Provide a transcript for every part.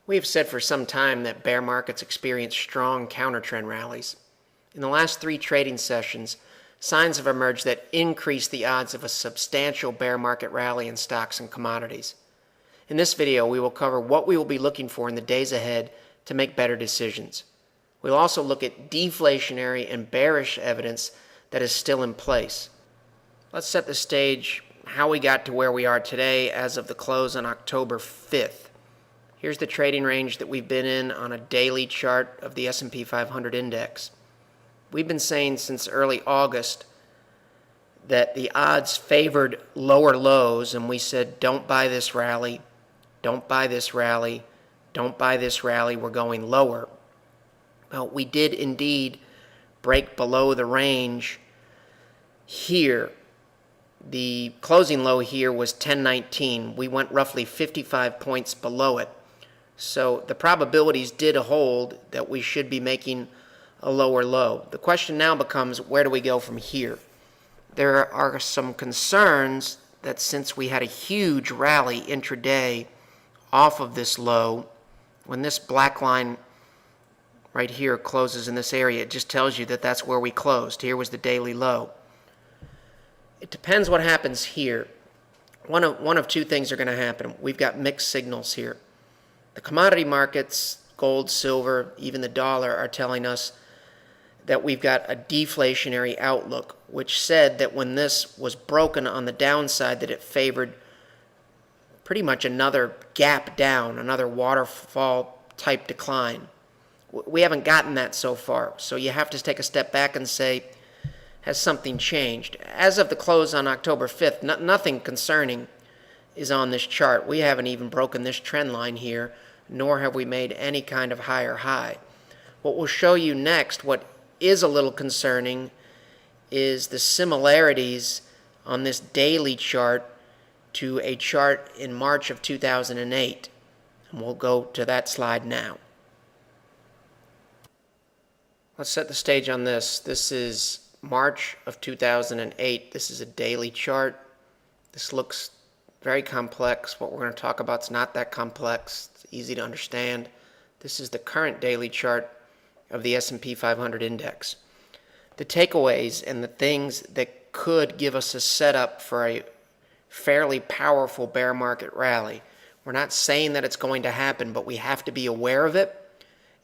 We have said for some time that bear markets experience strong counter-trend rallies. In the last 3 trading sessions, signs have emerged that increase the odds of a substantial bear market rally in stocks and commodities. In this video, we will cover what we will be looking for in the days ahead to make better decisions. We'll also look at deflationary and bearish evidence that is still in place. Let's set the stage how we got to where we are today as of the close on October 5th. Here's the trading range that we've been in on a daily chart of the S&P 500 index. We've been saying since early August that the odds favored lower lows, and we said, don't buy this rally, don't buy this rally, don't buy this rally, we're going lower. Well, we did indeed break below the range here. The closing low here was 1019. We went roughly 55 points below it. So the probabilities did hold that we should be making a lower low. The question now becomes, where do we go from here? There are some concerns that since we had a huge rally intraday off of this low, when this black line right here closes in this area, it just tells you that that's where we closed. Here was the daily low. It depends what happens here. One of two things are going to happen. We've got mixed signals here. The commodity markets, gold, silver, even the dollar, are telling us that we've got a deflationary outlook, which said that when this was broken on the downside, that it favored pretty much another gap down, another waterfall type decline. We haven't gotten that so far, so you have to take a step back and say, has something changed? As of the close on October 5th, nothing concerning is on this chart. We haven't even broken this trend line here, nor have we made any kind of higher high. What we'll show you next, what is a little concerning, is the similarities on this daily chart to a chart in March of 2008. And we'll go to that slide now. Let's set the stage on this. This is March of 2008. This is a daily chart. This looks very complex. What we're going to talk about is not that complex. It's easy to understand. This is the current daily chart of the S&P 500 index. The takeaways and the things that could give us a setup for a fairly powerful bear market rally. We're not saying that it's going to happen, but we have to be aware of it,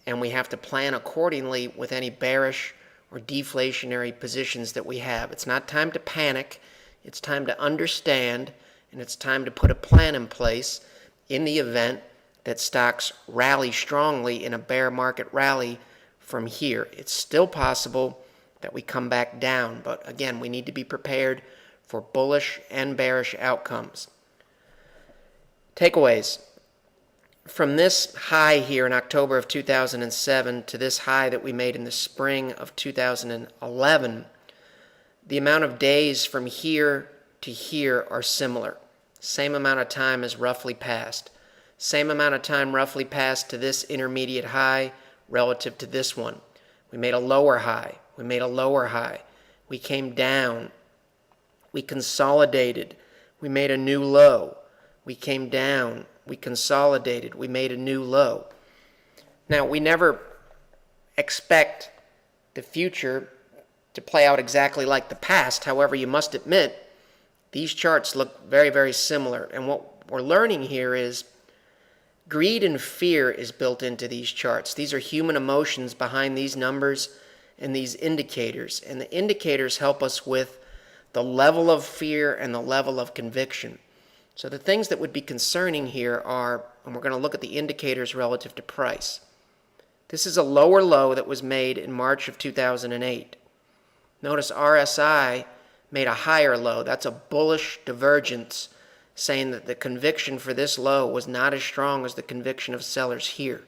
and we have to plan accordingly with any bearish or deflationary positions that we have. It's not time to panic. It's time to understand, and it's time to put a plan in place in the event that stocks rally strongly in a bear market rally from here. It's still possible that we come back down, but again, we need to be prepared for bullish and bearish outcomes. Takeaways. From this high here in October of 2007 to this high that we made in the spring of 2011, the amount of days from here to here are similar. Same amount of time has roughly passed. Same amount of time roughly passed to this intermediate high relative to this one. We made a lower high. We made a lower high. We came down. We consolidated. We made a new low. We came down. We consolidated. We made a new low. Now, we never expect the future to play out exactly like the past. However, you must admit, these charts look very, very similar. And what we're learning here is greed and fear is built into these charts. These are human emotions behind these numbers and these indicators. And the indicators help us with the level of fear and the level of conviction. So the things that would be concerning here are, and we're going to look at the indicators relative to price. This is a lower low that was made in March of 2008. Notice RSI made a higher low. That's a bullish divergence, saying that the conviction for this low was not as strong as the conviction of sellers here.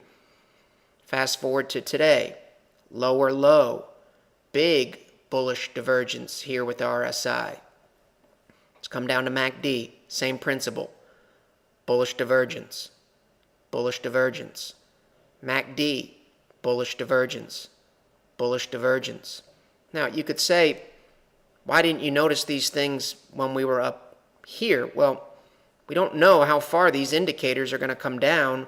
Fast forward to today, lower low, big bullish divergence here with RSI. Let's come down to MACD, same principle, bullish divergence, bullish divergence. MACD, bullish divergence, bullish divergence. Now, you could say, why didn't you notice these things when we were up here? Well, we don't know how far these indicators are going to come down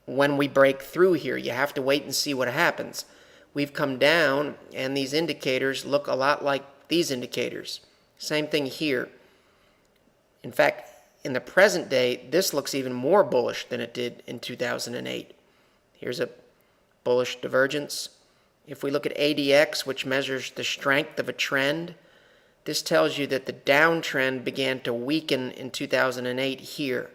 when we break through here. You have to wait and see what happens. We've come down, and these indicators look a lot like these indicators. Same thing here. In fact, in the present day, this looks even more bullish than it did in 2008. Here's a bullish divergence. If we look at ADX, which measures the strength of a trend, this tells you that the downtrend began to weaken in 2008 here.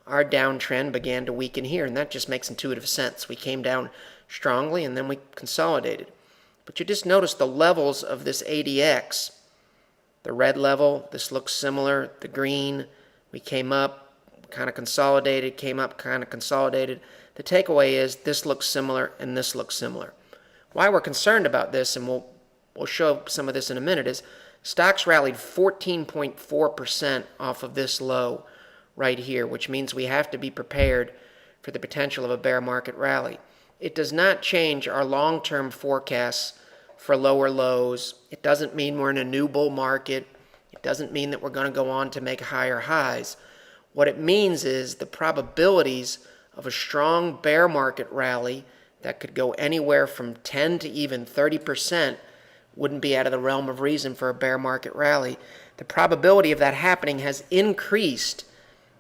Our downtrend began to weaken here, and that just makes intuitive sense. We came down strongly, and then we consolidated. But you just notice the levels of this ADX. The red level, this looks similar. The green, we came up, kind of consolidated, came up, kind of consolidated. The takeaway is this looks similar, and this looks similar. Why we're concerned about this, and we'll show some of this in a minute, is stocks rallied 14.4% off of this low right here, which means we have to be prepared for the potential of a bear market rally. It does not change our long-term forecasts for lower lows. It doesn't mean we're in a new bull market. It doesn't mean that we're going to go on to make higher highs. What it means is the probabilities of a strong bear market rally that could go anywhere from 10 to even 30% wouldn't be out of the realm of reason for a bear market rally. The probability of that happening has increased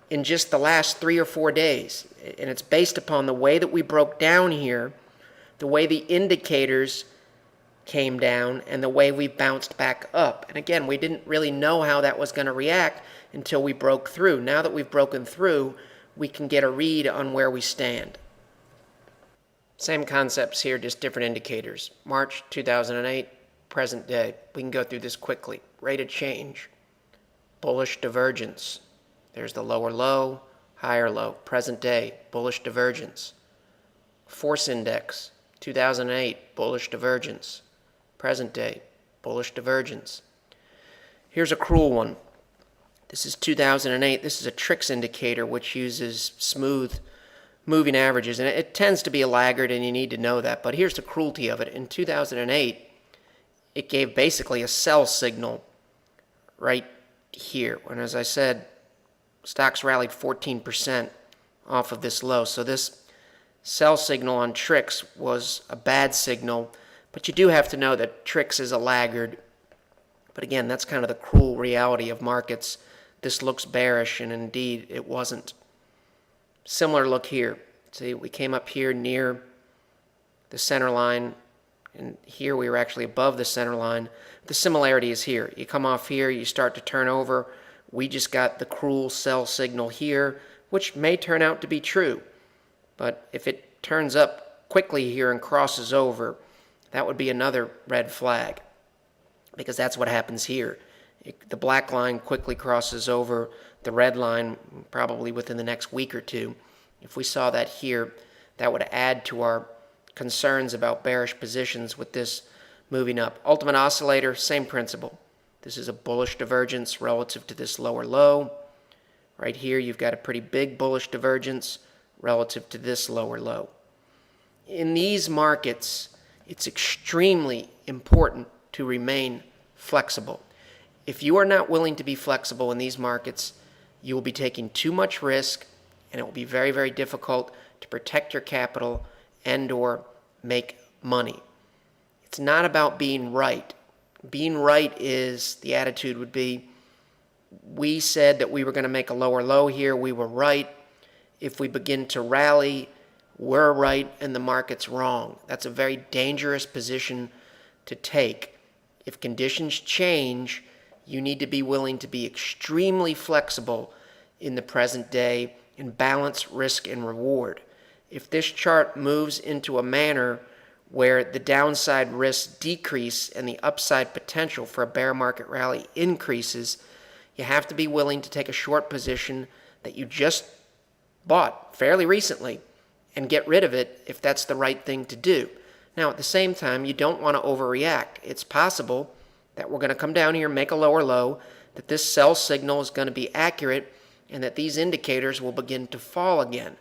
in just the last 3 or 4 days. And it's based upon the way that we broke down here, the way the indicators came down, and the way we bounced back up. And again, we didn't really know how that was going to react until we broke through. Now that we've broken through, we can get a read on where we stand. Same concepts here, just different indicators. March 2008, present day. We can go through this quickly. Rate of change, bullish divergence. There's the lower low, higher low. Present day, bullish divergence. Force index, 2008, bullish divergence. Present day, bullish divergence. Here's a cruel one. This is 2008. This is a tricks indicator which uses smooth moving averages, and it tends to be a laggard, and you need to know that. But here's the cruelty of it. In 2008, it gave basically a sell signal right here. And as I said, stocks rallied 14% off of this low. So this sell signal on tricks was a bad signal, but you do have to know that tricks is a laggard. But again, that's kind of the cruel reality of markets. This looks bearish, and indeed it wasn't. Similar look here. See, we came up here near the center line, and here we were actually above the center line. The similarity is here. You come off here, you start to turn over. We just got the cruel sell signal here, which may turn out to be true. But if it turns up quickly here and crosses over, that would be another red flag, because that's what happens here. The black line quickly crosses over the red line probably within the next week or two. If we saw that here, that would add to our concerns about bearish positions with this moving up. Ultimate oscillator, same principle. This is a bullish divergence relative to this lower low. Right here, you've got a pretty big bullish divergence relative to this lower low. In these markets, it's extremely important to remain flexible. If you are not willing to be flexible in these markets, you will be taking too much risk, and it will be very, very difficult to protect your capital and or make money. It's not about being right. Being right is, the attitude would be, we said that we were going to make a lower low here, we were right. If we begin to rally, we're right and the market's wrong. That's a very dangerous position to take. If conditions change, you need to be willing to be extremely flexible in the present day and balance risk and reward. If this chart moves into a manner where the downside risks decrease and the upside potential for a bear market rally increases, you have to be willing to take a short position that you just bought fairly recently and get rid of it if that's the right thing to do. Now, at the same time, you don't want to overreact. It's possible that we're going to come down here and make a lower low, that this sell signal is going to be accurate, and that these indicators will begin to fall again.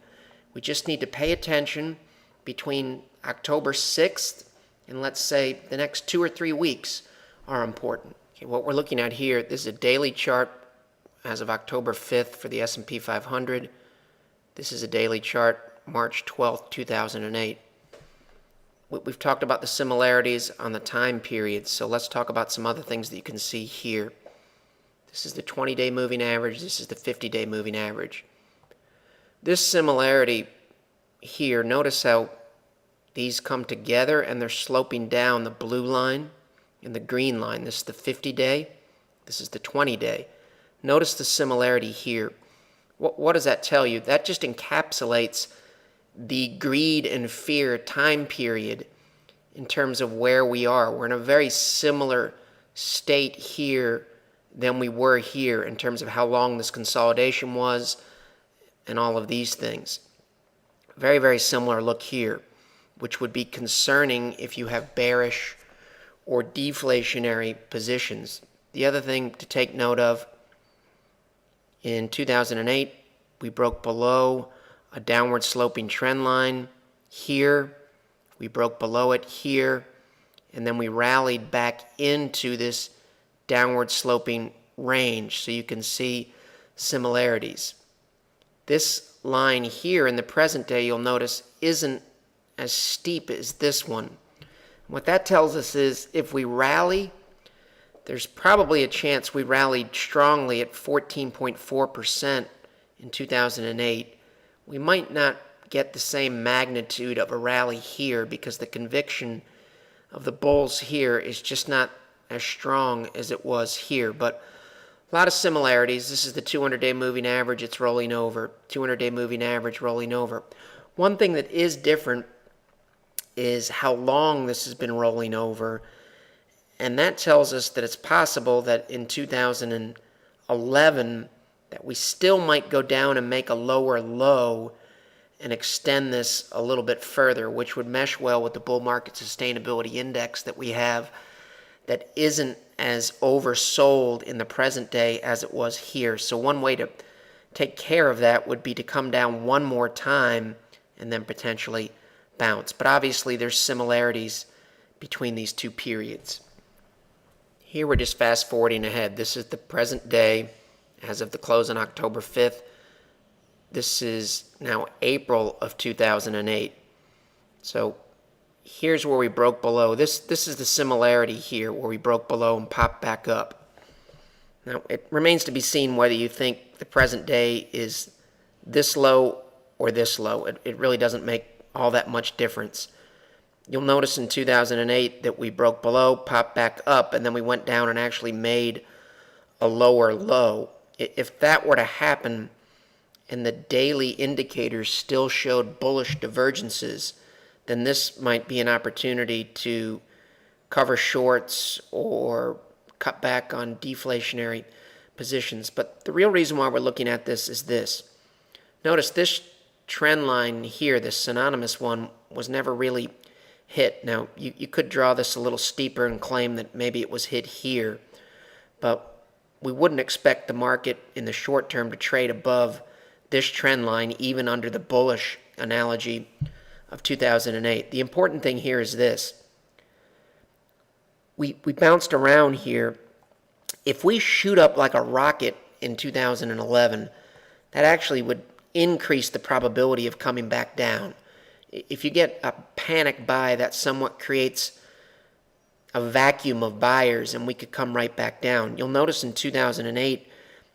We just need to pay attention between October 6th and let's say the next 2 or 3 weeks are important. Okay, what we're looking at here, this is a daily chart as of October 5th for the S&P 500. This is a daily chart March 12th, 2008. We've talked about the similarities on the time periods, so let's talk about some other things that you can see here. This is the 20-day moving average. This is the 50-day moving average. This similarity here, notice how these come together and they're sloping down, the blue line and the green line. This is the 50-day. This is the 20-day. Notice the similarity here. What does that tell you? That just encapsulates the greed and fear time period in terms of where we are. We're in a very similar state here than we were here in terms of how long this consolidation was and all of these things. Very, very similar look here, which would be concerning if you have bearish or deflationary positions. The other thing to take note of, in 2008, we broke below a downward sloping trend line here. We broke below it here, and then we rallied back into this downward sloping range, so you can see similarities. This line here in the present day, you'll notice, isn't as steep as this one. What that tells us is if we rally, there's probably a chance we rallied strongly at 14.4% in 2008. We might not get the same magnitude of a rally here because the conviction of the bulls here is just not as strong as it was here. But a lot of similarities. This is the 200-day moving average. It's rolling over. 200-day moving average rolling over. One thing that is different is how long this has been rolling over. And that tells us that it's possible that in 2011 that we still might go down and make a lower low and extend this a little bit further, which would mesh well with the bull market sustainability index that we have that isn't as oversold in the present day as it was here. So one way to take care of that would be to come down one more time and then potentially bounce. But obviously there's similarities between these two periods. Here we're just fast forwarding ahead. This is the present day as of the close on October 5th. This is now April of 2008. So here's where we broke below. This is the similarity here where we broke below and popped back up. Now it remains to be seen whether you think the present day is this low or this low. It really doesn't make all that much difference. You'll notice in 2008 that we broke below, popped back up, and then we went down and actually made a lower low. If that were to happen and the daily indicators still showed bullish divergences, then this might be an opportunity to cover shorts or cut back on deflationary positions. But the real reason why we're looking at this is this. Notice this trend line here, this synonymous one, was never really hit. Now, you could draw this a little steeper and claim that maybe it was hit here, but we wouldn't expect the market in the short term to trade above this trend line, even under the bullish analogy of 2008. The important thing here is this. We bounced around here. If we shoot up like a rocket in 2011, that actually would increase the probability of coming back down. If you get a panic buy, that somewhat creates a vacuum of buyers and we could come right back down. You'll notice in 2008,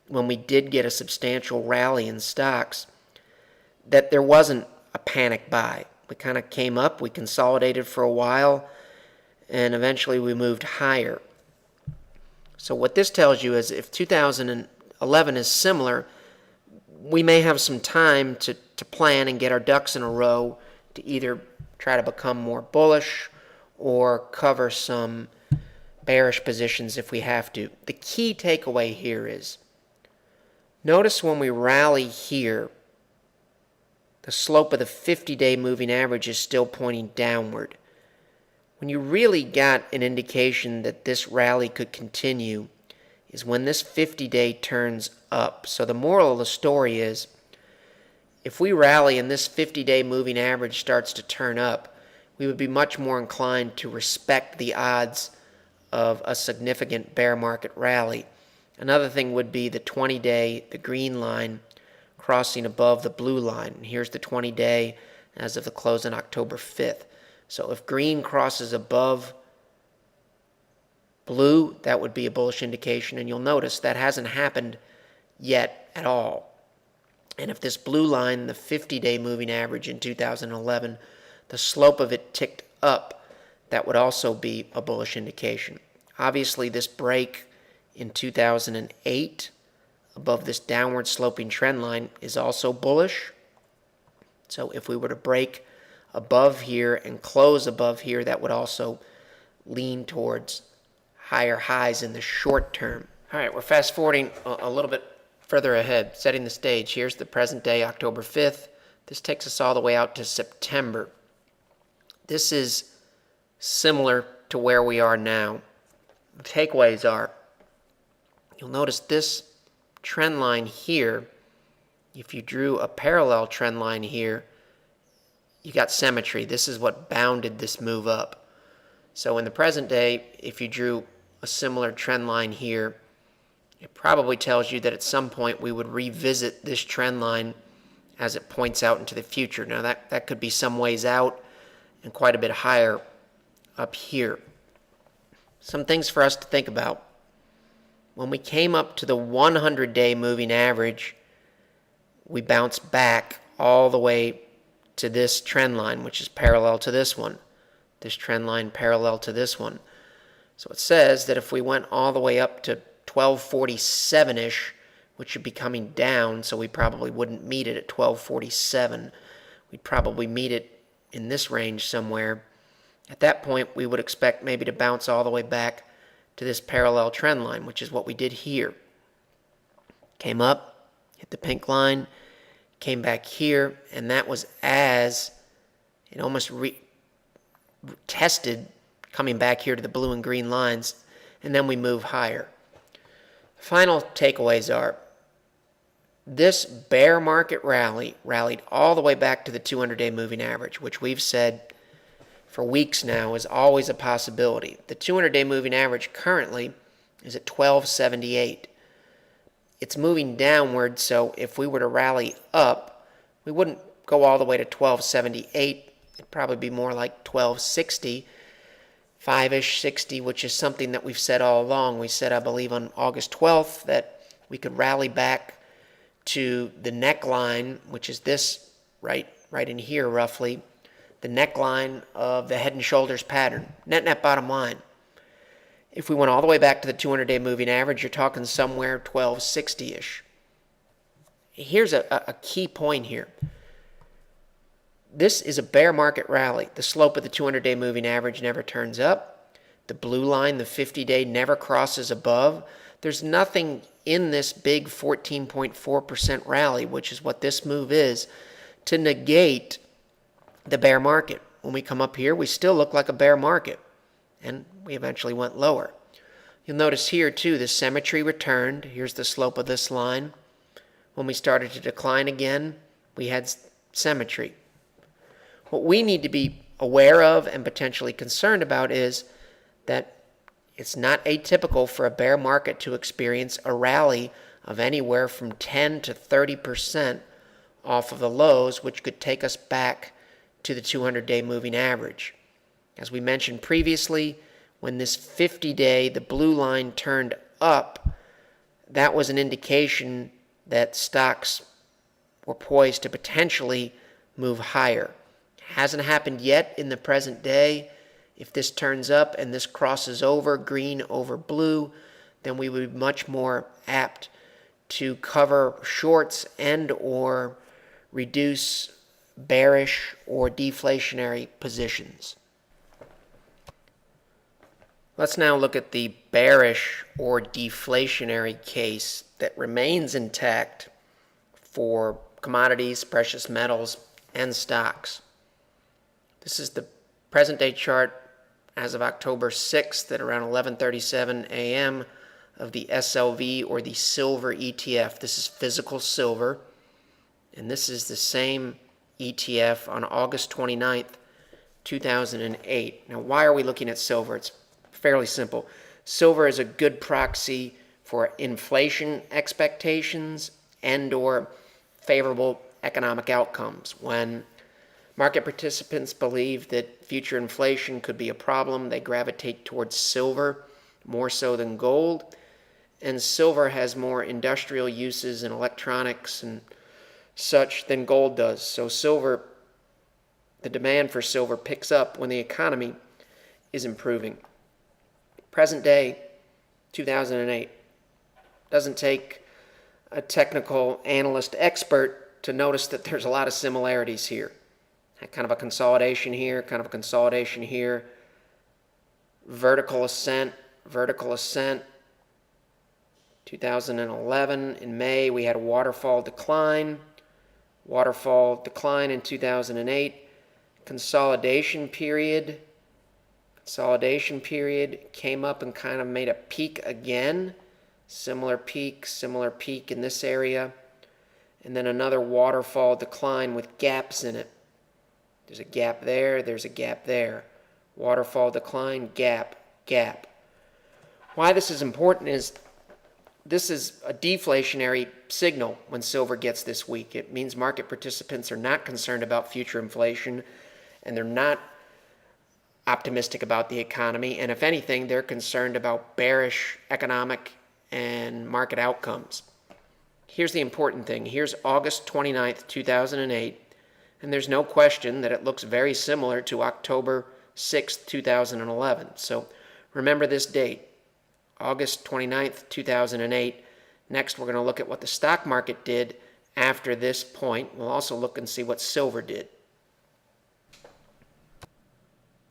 when we did get a substantial rally in stocks, that there wasn't a panic buy. We kind of came up, we consolidated for a while, and eventually we moved higher. So what this tells you is if 2011 is similar, we may have some time to plan and get our ducks in a row to either try to become more bullish or cover some bearish positions if we have to. The key takeaway here is, notice when we rally here, the slope of the 50-day moving average is still pointing downward. When you really got an indication that this rally could continue is when this 50-day turns up. So the moral of the story is, if we rally and this 50-day moving average starts to turn up, we would be much more inclined to respect the odds of a significant bear market rally. Another thing would be the 20-day, the green line, crossing above the blue line. And here's the 20-day as of the close on October 5th. So if green crosses above blue, that would be a bullish indication. And you'll notice that hasn't happened yet at all. And if this blue line, the 50-day moving average in 2011, the slope of it ticked up, that would also be a bullish indication. Obviously, this break in 2008 above this downward sloping trend line is also bullish. So if we were to break above here and close above here, that would also lean towards higher highs in the short term. All right, we're fast forwarding a little bit further ahead, setting the stage. Here's the present day, October 5th. This takes us all the way out to September. This is similar to where we are now. The takeaways are, you'll notice this trend line here, if you drew a parallel trend line here, you got symmetry. This is what bounded this move up. So in the present day, if you drew a similar trend line here, it probably tells you that at some point we would revisit this trend line as it points out into the future. Now that could be some ways out and quite a bit higher up here. Some things for us to think about. When we came up to the 100-day moving average, we bounced back all the way to this trend line, which is parallel to this one. This trend line parallel to this one. So it says that if we went all the way up to 1247-ish, which would be coming down, so we probably wouldn't meet it at 1247. We'd probably meet it in this range somewhere. At that point, we would expect maybe to bounce all the way back to this parallel trend line, which is what we did here. Came up, hit the pink line, came back here, and that was as it almost tested coming back here to the blue and green lines, and then we move higher. Final takeaways are, this bear market rally rallied all the way back to the 200-day moving average, which we've said for weeks now is always a possibility. The 200-day moving average currently is at 1278. It's moving downward, so if we were to rally up, we wouldn't go all the way to 1278. It'd probably be more like 1260. 5-ish, 60, which is something that we've said all along. We said, I believe, on August 12th that we could rally back to the neckline, which is this right in here roughly, the neckline of the head and shoulders pattern, net bottom line. If we went all the way back to the 200-day moving average, you're talking somewhere 1260-ish. Here's a key point here. This is a bear market rally. The slope of the 200-day moving average never turns up. The blue line, the 50-day, never crosses above. There's nothing in this big 14.4% rally, which is what this move is, to negate the bear market. When we come up here, we still look like a bear market, and we eventually went lower. You'll notice here, too, the symmetry returned. Here's the slope of this line. When we started to decline again, we had symmetry. What we need to be aware of and potentially concerned about is that it's not atypical for a bear market to experience a rally of anywhere from 10 to 30% off of the lows, which could take us back to the 200-day moving average. As we mentioned previously, when this 50-day, the blue line turned up, that was an indication that stocks were poised to potentially move higher. Hasn't happened yet in the present day. If this turns up and this crosses over, green over blue, then we would be much more apt to cover shorts and or reduce bearish or deflationary positions. Let's now look at the bearish or deflationary case that remains intact for commodities, precious metals, and stocks. This is the present day chart as of October 6th at around 11:37 a.m. of the SLV or the silver ETF. This is physical silver, and this is the same ETF on August 29th, 2008. Now, why are we looking at silver? It's fairly simple. Silver is a good proxy for inflation expectations and or favorable economic outcomes. When market participants believe that future inflation could be a problem, they gravitate towards silver more so than gold. And silver has more industrial uses in electronics and such than gold does. So the demand for silver picks up when the economy is improving. Present day, 2008. Doesn't take a technical analyst expert to notice that there's a lot of similarities here. Kind of a consolidation here, kind of a consolidation here. Vertical ascent. 2011, in May, we had a waterfall decline. Waterfall decline in 2008. Consolidation period. Consolidation period came up and kind of made a peak again. Similar peak in this area. And then another waterfall decline with gaps in it. There's a gap there, there's a gap there. Waterfall decline, gap, gap. Why this is important is this is a deflationary signal when silver gets this weak. It means market participants are not concerned about future inflation, and they're not optimistic about the economy. And if anything, they're concerned about bearish economic and market outcomes. Here's the important thing. Here's August 29th, 2008, and there's no question that it looks very similar to October 6th, 2011. So remember this date. August 29th, 2008. Next, we're going to look at what the stock market did after this point. We'll also look and see what silver did.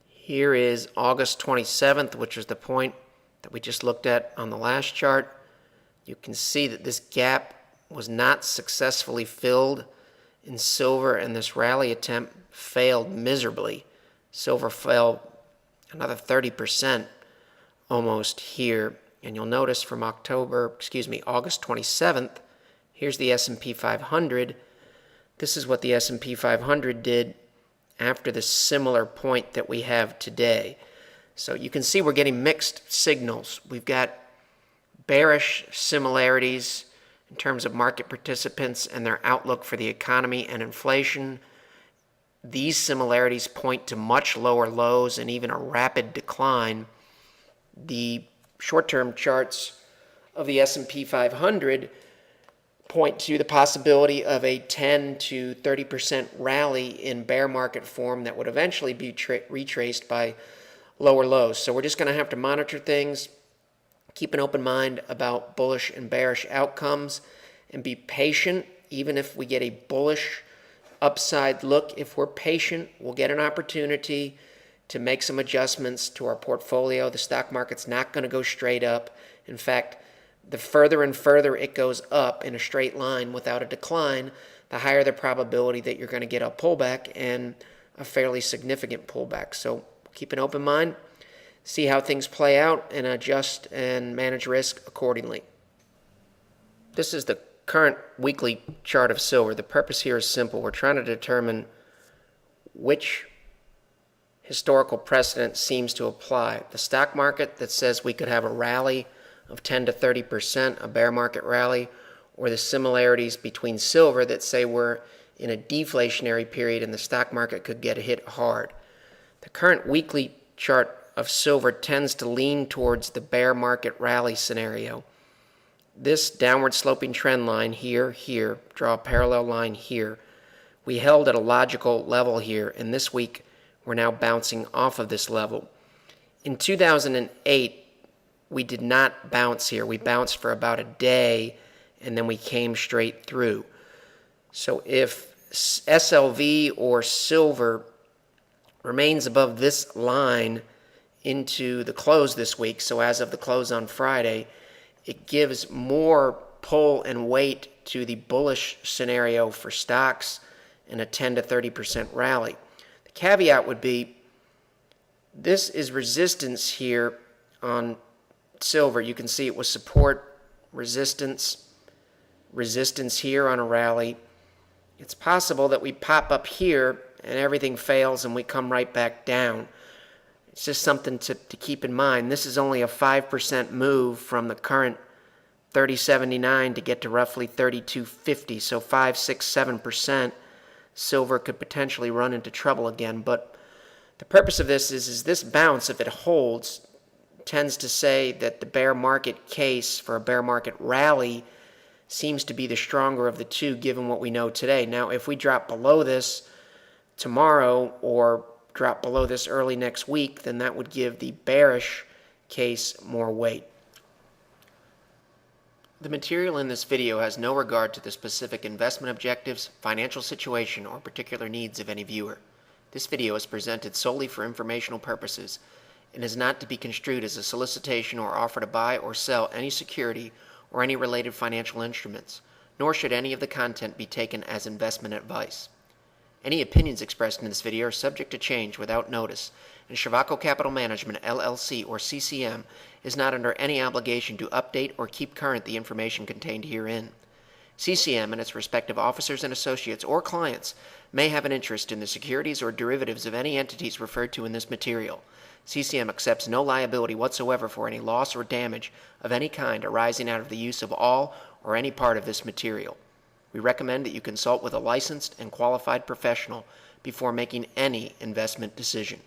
Here is August 27th, which is the point that we just looked at on the last chart. You can see that this gap was not successfully filled in silver, and this rally attempt failed miserably. Silver fell another 30% almost here, and you'll notice from August 27th, here's the S&P 500. This is what the S&P 500 did after the similar point that we have today. So you can see we're getting mixed signals. We've got bearish similarities in terms of market participants and their outlook for the economy and inflation. These similarities point to much lower lows and even a rapid decline. The short-term charts of the S&P 500 point to the possibility of a 10 to 30% rally in bear market form that would eventually be retraced by lower lows. So we're just going to have to monitor things, keep an open mind about bullish and bearish outcomes, and be patient. Even if we get a bullish upside look, if we're patient, we'll get an opportunity to make some adjustments to our portfolio. The stock market's not going to go straight up. In fact, the further and further it goes up in a straight line without a decline, the higher the probability that you're going to get a pullback, and a fairly significant pullback. So keep an open mind, see how things play out, and adjust and manage risk accordingly. This is the current weekly chart of silver. The purpose here is simple. We're trying to determine which historical precedent seems to apply. The stock market that says we could have a rally of 10 to 30%, a bear market rally, or the similarities between silver that say we're in a deflationary period and the stock market could get hit hard. The current weekly chart of silver tends to lean towards the bear market rally scenario. This downward sloping trend line here, draw a parallel line here. We held at a logical level here, and this week we're now bouncing off of this level. In 2008, we did not bounce here. We bounced for about a day, and then we came straight through. So if SLV or silver remains above this line into the close this week, so as of the close on Friday, it gives more pull and weight to the bullish scenario for stocks and a 10 to 30% rally. The caveat would be this is resistance here on silver. You can see it was support, resistance here on a rally. It's possible that we pop up here and everything fails and we come right back down. It's just something to keep in mind. This is only a 5% move from the current 30.79 to get to roughly 32.50. So 5, 6, 7%. Silver could potentially run into trouble again. But the purpose of this is this bounce, if it holds, tends to say that the bear market case for a bear market rally seems to be the stronger of the two given what we know today. Now, if we drop below this tomorrow or drop below this early next week, then that would give the bearish case more weight. The material in this video has no regard to the specific investment objectives, financial situation, or particular needs of any viewer. This video is presented solely for informational purposes and is not to be construed as a solicitation or offer to buy or sell any security or any related financial instruments, nor should any of the content be taken as investment advice. Any opinions expressed in this video are subject to change without notice, and Shavako Capital Management, LLC, or CCM, is not under any obligation to update or keep current the information contained herein. CCM and its respective officers and associates or clients may have an interest in the securities or derivatives of any entities referred to in this material. CCM accepts no liability whatsoever for any loss or damage of any kind arising out of the use of all or any part of this material. We recommend that you consult with a licensed and qualified professional before making any investment decision.